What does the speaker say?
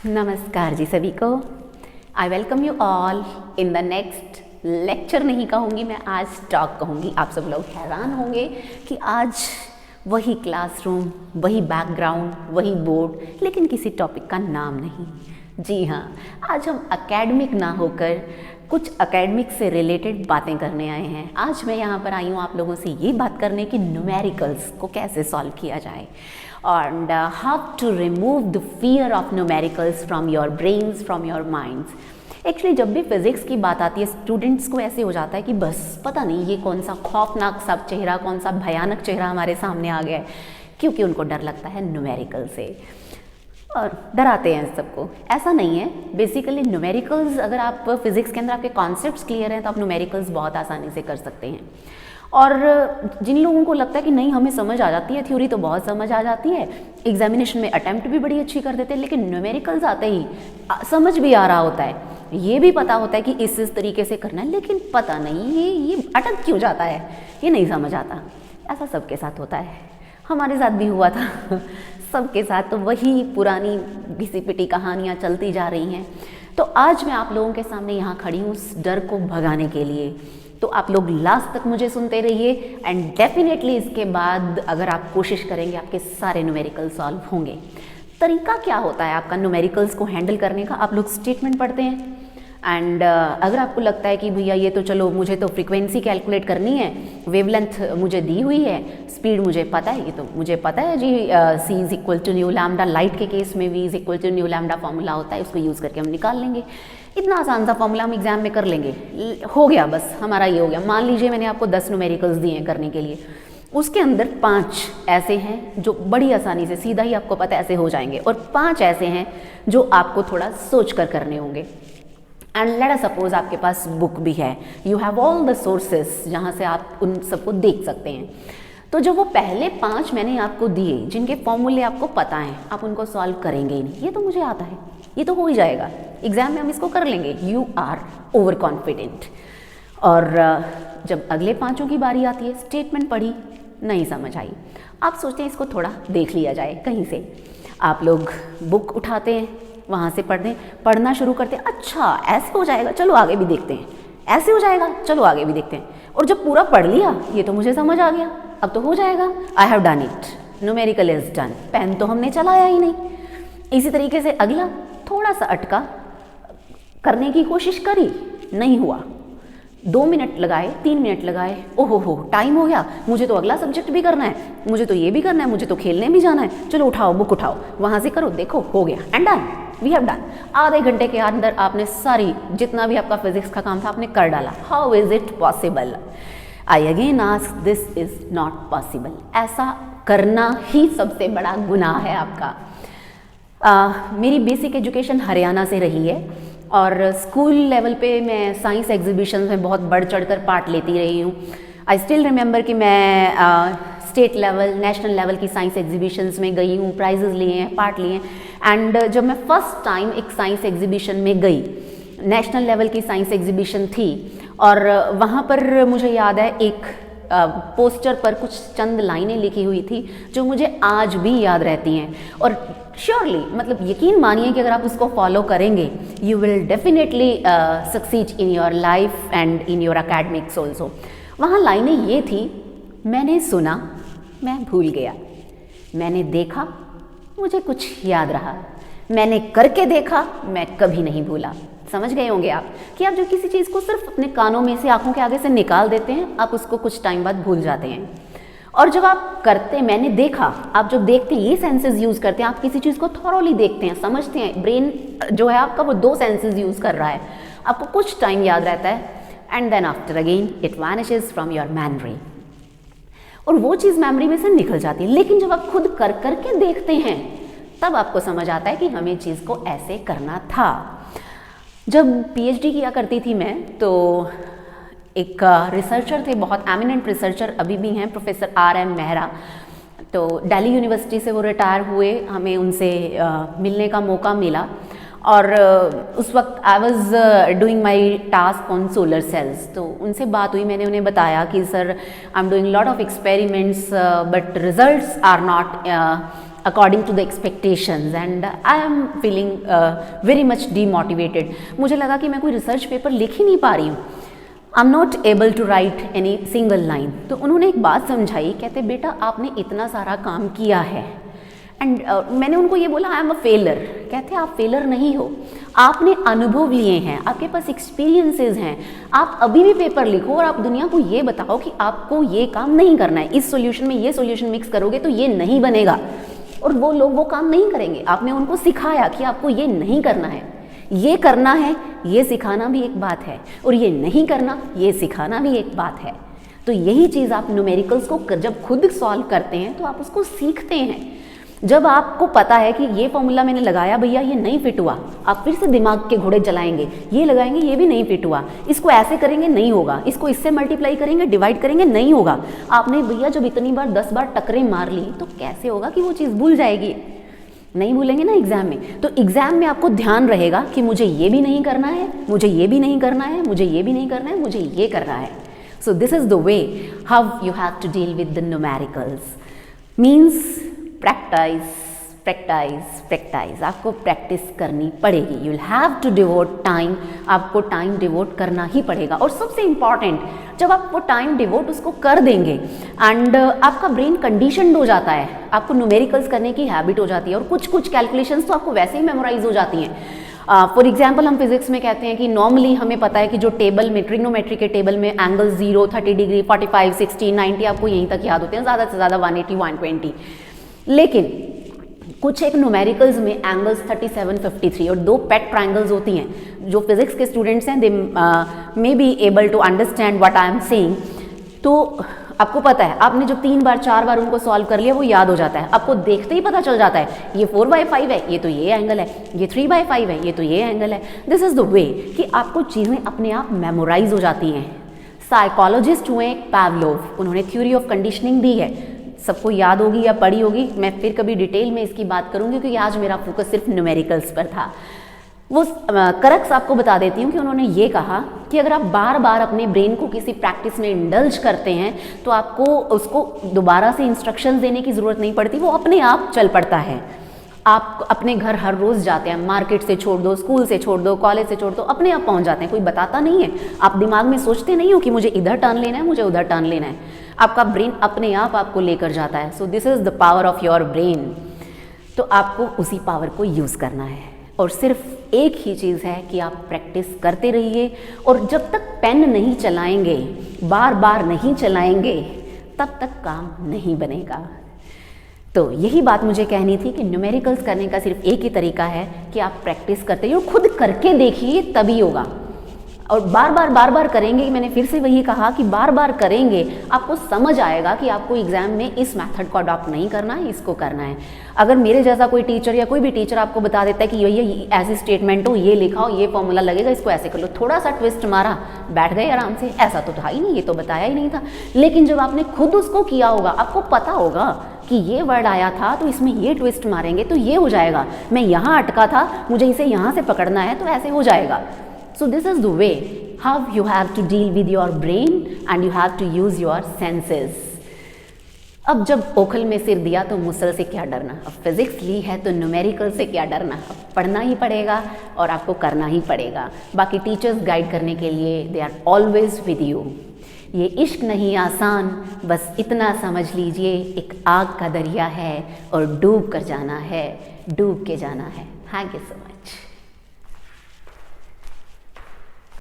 नमस्कार जी सभी को। I welcome you all in the next lecture. नहीं कहूँगी मैं, आज टॉक कहूँगी। आप सब लोग हैरान होंगे कि आज वही क्लासरूम, वही बैकग्राउंड, वही बोर्ड, लेकिन किसी टॉपिक का नाम नहीं। जी हाँ, आज हम एकेडमिक ना होकर कुछ एकेडमिक से रिलेटेड बातें करने आए हैं। आज मैं यहाँ पर आई हूँ आप लोगों से ये बात करने कि न्यूमेरिकल्स को कैसे सॉल्व किया जाए and how to remove the fear of numericals from your brains, from your minds. Actually जब भी फिज़िक्स की बात आती है स्टूडेंट्स को ऐसे हो जाता है कि बस पता नहीं ये कौन सा खौफनाक सा चेहरा, कौन सा भयानक चेहरा हमारे सामने आ गया है, क्योंकि उनको डर लगता है न्यूमेरिकल से और डराते हैं सबको। ऐसा नहीं है। बेसिकली न्यूमेरिकल्स, अगर आप फिज़िक्स के अंदर आपके कॉन्सेप्ट्स क्लियर हैं तो आप न्यूमेरिकल्स बहुत आसानी से कर सकते हैं। और जिन लोगों को लगता है कि नहीं हमें समझ आ जाती है, थ्योरी तो बहुत समझ आ जाती है, एग्जामिनेशन में अटेम्प्ट भी बड़ी अच्छी कर देते हैं, लेकिन न्यूमेरिकल्स आते ही समझ भी आ रहा होता है, ये भी पता होता है कि इस तरीके से करना है, लेकिन पता नहीं ये अटक क्यों जाता है, ये नहीं समझ आता। ऐसा सबके साथ होता है, हमारे साथ भी हुआ था सबके साथ। तो वही पुरानी घिसी पिटी कहानियाँ चलती जा रही हैं। तो आज मैं आप लोगों के सामने यहाँ खड़ी हूँ उस डर को भगाने के लिए। तो आप लोग लास्ट तक मुझे सुनते रहिए एंड डेफिनेटली इसके बाद अगर आप कोशिश करेंगे आपके सारे न्यूमेरिकल सॉल्व होंगे। तरीका क्या होता है आपका न्यूमेरिकल्स को हैंडल करने का? आप लोग स्टेटमेंट पढ़ते हैं एंड अगर आपको लगता है कि भैया ये तो चलो मुझे तो फ्रीक्वेंसी कैलकुलेट करनी है, वेवलेंथ मुझे दी हुई है, स्पीड मुझे पता है, ये तो मुझे पता है जी, c is equal to nu lambda, light के केस में v is equal to nu lambda formula होता है, उसको यूज़ करके हम निकाल लेंगे। इतना आसान सा फॉर्मूला हम एग्जाम में कर लेंगे, हो गया, बस हमारा ये हो गया। मान लीजिए मैंने आपको 10 न्यूमेरिकल्स दिए हैं करने के लिए, उसके अंदर 5 ऐसे हैं जो बड़ी आसानी से सीधा ही आपको पता ऐसे हो जाएंगे, और 5 ऐसे हैं जो आपको थोड़ा सोच कर करने होंगे। एंड लेट अस सपोज आपके पास बुक भी है, you have all the sources जहाँ से आप उन सबको देख सकते हैं। तो जो वो पहले 5 मैंने आपको दिए जिनके फॉर्मूले आपको पता हैं, आप उनको सॉल्व करेंगे ही नहीं, ये तो मुझे आता है, ये तो हो ही जाएगा, एग्जाम में हम इसको कर लेंगे, यू आर ओवर कॉन्फिडेंट। और जब अगले 5 की बारी आती है, स्टेटमेंट पढ़ी, नहीं समझ आई, आप सोचते हैं इसको थोड़ा देख लिया जाए कहीं से, आप लोग बुक उठाते हैं, वहाँ से पढ़ना शुरू करते हैं, अच्छा ऐसे हो जाएगा, चलो आगे भी देखते हैं, ऐसे हो जाएगा, चलो आगे भी देखते हैं। और जब पूरा पढ़ लिया, ये तो मुझे समझ आ गया, अब तो हो जाएगा, I have done it, numerical is done, pen तो हमने चलाया ही नहीं। इसी तरीके से अगला थोड़ा सा अटका, करने की कोशिश करी, नहीं हुआ, 2 मिनट लगाए, 3 मिनट लगाए, ओहो हो टाइम हो गया, मुझे तो अगला सब्जेक्ट भी करना है, मुझे तो ये भी करना है, मुझे तो खेलने भी जाना है, चलो उठाओ बुक उठाओ, वहाँ से करो, देखो हो गया, and done, we have done. आधे घंटे के अंदर आपने सारी जितना भी आपका फिजिक्स का काम था आपने कर डाला। How is it possible? I again ask, this is not possible. ऐसा करना ही सबसे बड़ा गुनाह है आपका। मेरी बेसिक एजुकेशन हरियाणा से रही है और स्कूल लेवल पे मैं साइंस एग्जीबिशन में बहुत बढ़ चढ़कर पार्ट लेती रही हूँ। आई स्टिल रिमेंबर कि मैं स्टेट लेवल, नेशनल लेवल की साइंस एग्जीबिशंस में गई हूँ, प्राइजेस लिए हैं, पार्ट लिए हैं। एंड जब मैं फर्स्ट टाइम एक साइंस एग्जीबिशन में गई, नेशनल लेवल की साइंस एग्जीबिशन थी, और वहाँ पर मुझे याद है एक पोस्टर पर कुछ चंद लाइनें लिखी हुई थी जो मुझे आज भी याद रहती हैं। और श्योरली, मतलब यकीन मानिए कि अगर आप उसको फॉलो करेंगे, you will definitely succeed in your life and in your academics also. वहाँ लाइनें ये थी, मैंने सुना, मैं भूल गया, मैंने देखा, मुझे कुछ याद रहा, मैंने करके देखा, मैं कभी नहीं भूला। समझ गए होंगे आप कि आप जो किसी चीज़ को सिर्फ अपने कानों में से, आंखों के आगे से निकाल देते हैं, आप उसको कुछ टाइम बाद भूल जाते हैं। और जब आप करते, मैंने देखा, आप जब देखते हैं, ये सेंसेस यूज़ करते हैं, आप किसी चीज़ को थॉरोली देखते हैं, समझते हैं, ब्रेन जो है आपका वो 2 सेंसेस यूज़ कर रहा है, आपको कुछ टाइम याद रहता है, and then after again it vanishes from your memory, और वो चीज़ मेमोरी में से निकल जाती है। लेकिन जब आप खुद कर करके देखते हैं, तब आपको समझ आता है कि हमें चीज़ को ऐसे करना था। जब पीएचडी किया करती थी मैं, तो एक रिसर्चर थे, बहुत एमिनेंट रिसर्चर अभी भी हैं, प्रोफेसर RM मेहरा। तो दिल्ली यूनिवर्सिटी से वो रिटायर हुए, हमें उनसे मिलने का मौका मिला। और उस वक्त I was doing my task on solar cells. तो उनसे बात हुई, मैंने उन्हें बताया कि sir I am doing lot of experiments but results are not according to the expectations and I am feeling very much demotivated. मुझे लगा कि मैं कोई रिसर्च पेपर लिख ही नहीं पा रही हूँ, I am not able to write any single line. तो उन्होंने एक बात समझाई, कहते बेटा आपने इतना सारा काम किया है एंड मैंने उनको ये बोला आई एम अ फेलर। कहते आप फेलर नहीं हो, आपने अनुभव लिए हैं, आपके पास एक्सपीरियंसेस हैं, आप अभी भी पेपर लिखो और आप दुनिया को ये बताओ कि आपको ये काम नहीं करना है, इस सॉल्यूशन में ये सॉल्यूशन मिक्स करोगे तो ये नहीं बनेगा। और वो लोग वो काम नहीं करेंगे, आपने उनको सिखाया कि आपको ये नहीं करना है, ये करना है, ये सिखाना भी एक बात है, और ये नहीं करना, ये सिखाना भी एक बात है। तो यही चीज़ आप न्यूमेरिकल्स को जब खुद सॉल्व करते हैं तो आप उसको सीखते हैं। जब आपको पता है कि ये फॉर्मूला मैंने लगाया भैया ये नहीं फिट हुआ, आप फिर से दिमाग के घोड़े चलाएंगे, ये लगाएंगे ये भी नहीं फिट हुआ, इसको ऐसे करेंगे नहीं होगा, इसको इससे मल्टीप्लाई करेंगे डिवाइड करेंगे नहीं होगा। आपने भैया जब इतनी बार 10 बार टकरे मार ली तो कैसे होगा कि वो चीज़ भूल जाएगी? नहीं भूलेंगे ना एग्जाम में। तो एग्जाम में आपको ध्यान रहेगा कि मुझे ये भी नहीं करना है, मुझे ये भी नहीं करना है, मुझे ये भी नहीं करना है, मुझे ये करना है। So this is the way how you have to deal with the numericals. Means practice practice practice, आपको प्रैक्टिस करनी पड़ेगी। You will have to devote time, आपको टाइम डिवोट करना ही पड़ेगा। और सबसे इम्पॉर्टेंट, जब आप वो टाइम डिवोट उसको कर देंगे एंड आपका ब्रेन कंडीशनड हो जाता है, आपको न्यूमेरिकल्स करने की हैबिट हो जाती है और कुछ कुछ कैलकुलेशंस तो आपको वैसे ही मेमोराइज हो जाती हैं। फॉर एग्जाम्पल हम फिजिक्स में कहते हैं कि नॉर्मली हमें पता है कि जो टेबल में ट्रिग्नोमेट्री के टेबल में एंगल 0, 30 डिग्री, 45, 60, 90 आपको यहीं तक याद होते हैं, ज़्यादा से ज़्यादा 180, 120। लेकिन कुछ एक न्यूमेरिकल्स में एंगल्स 37, 53 और 2 पेट ट्रायंगल्स होती हैं। जो फिजिक्स के स्टूडेंट्स हैं they may be able to understand what I am saying. तो आपको पता है, आपने जब 3 बार 4 बार उनको सॉल्व कर लिया वो याद हो जाता है, आपको देखते ही पता चल जाता है ये 4/5 है, ये तो ये एंगल है, ये 3/5 है, ये तो ये एंगल है। दिस इज द वे कि आपको चीज़ें अपने आप मेमोराइज हो जाती हैं। साइकोलॉजिस्ट हुए पैवलोव, उन्होंने थ्योरी ऑफ कंडीशनिंग दी है, सबको याद होगी या पढ़ी होगी, मैं फिर कभी डिटेल में इसकी बात करूंगी क्योंकि आज मेरा फोकस सिर्फ न्यूमेरिकल्स पर था। वो करक्स आपको बता देती हूँ कि उन्होंने ये कहा कि अगर आप बार बार अपने ब्रेन को किसी प्रैक्टिस में इंडल्ज करते हैं तो आपको उसको दोबारा से इंस्ट्रक्शंस देने की ज़रूरत नहीं पड़ती, वो अपने आप चल पड़ता है। आप अपने घर हर रोज़ जाते हैं, मार्केट से छोड़ दो, स्कूल से छोड़ दो, कॉलेज से छोड़ दो, अपने आप पहुंच जाते हैं, कोई बताता नहीं है। आप दिमाग में सोचते नहीं हो कि मुझे इधर टर्न लेना है, मुझे उधर टर्न लेना है, आपका ब्रेन अपने आप आपको लेकर जाता है। So this is the power of your brain. तो आपको उसी पावर को यूज़ करना है और सिर्फ एक ही चीज़ है कि आप प्रैक्टिस करते रहिए। और जब तक पेन नहीं चलाएंगे, बार बार नहीं चलाएंगे, तब तक काम नहीं बनेगा। तो यही बात मुझे कहनी थी कि न्यूमेरिकल्स करने का सिर्फ एक ही तरीका है कि आप प्रैक्टिस करते रहिए और खुद करके देखिए, तभी होगा। और बार बार करेंगे, मैंने फिर से वही कहा कि बार बार करेंगे, आपको समझ आएगा कि आपको एग्जाम में इस मेथड को अडॉप्ट नहीं करना है, इसको करना है। अगर मेरे जैसा कोई टीचर या कोई भी टीचर आपको बता देता है कि ये ऐसी स्टेटमेंट हो, ये लिखा हो, ये फॉर्मूला लगेगा, इसको ऐसे कर लो, थोड़ा सा ट्विस्ट मारा, बैठ गए आराम से, ऐसा तो था ही नहीं, ये तो बताया ही नहीं था। लेकिन जब आपने खुद उसको किया होगा, आपको पता होगा कि ये वर्ड आया था तो इसमें ये ट्विस्ट मारेंगे तो ये हो जाएगा, मैं यहाँ अटका था, मुझे इसे यहाँ से पकड़ना है तो ऐसे हो जाएगा। So this is the way how you have to deal with your brain and you have to use your senses. अब जब ओखल में सिर दिया तो मुसल से क्या डरना, अब फिजिक्स ली है तो न्यूमेरिकल से क्या डरना, अब पढ़ना ही पड़ेगा और आपको करना ही पड़ेगा। बाकी टीचर्स गाइड करने के लिए they are always with you. ये इश्क नहीं आसान, बस इतना समझ लीजिए, एक आग का दरिया है और डूब कर जाना है, डूब के जाना है। Thank you so much.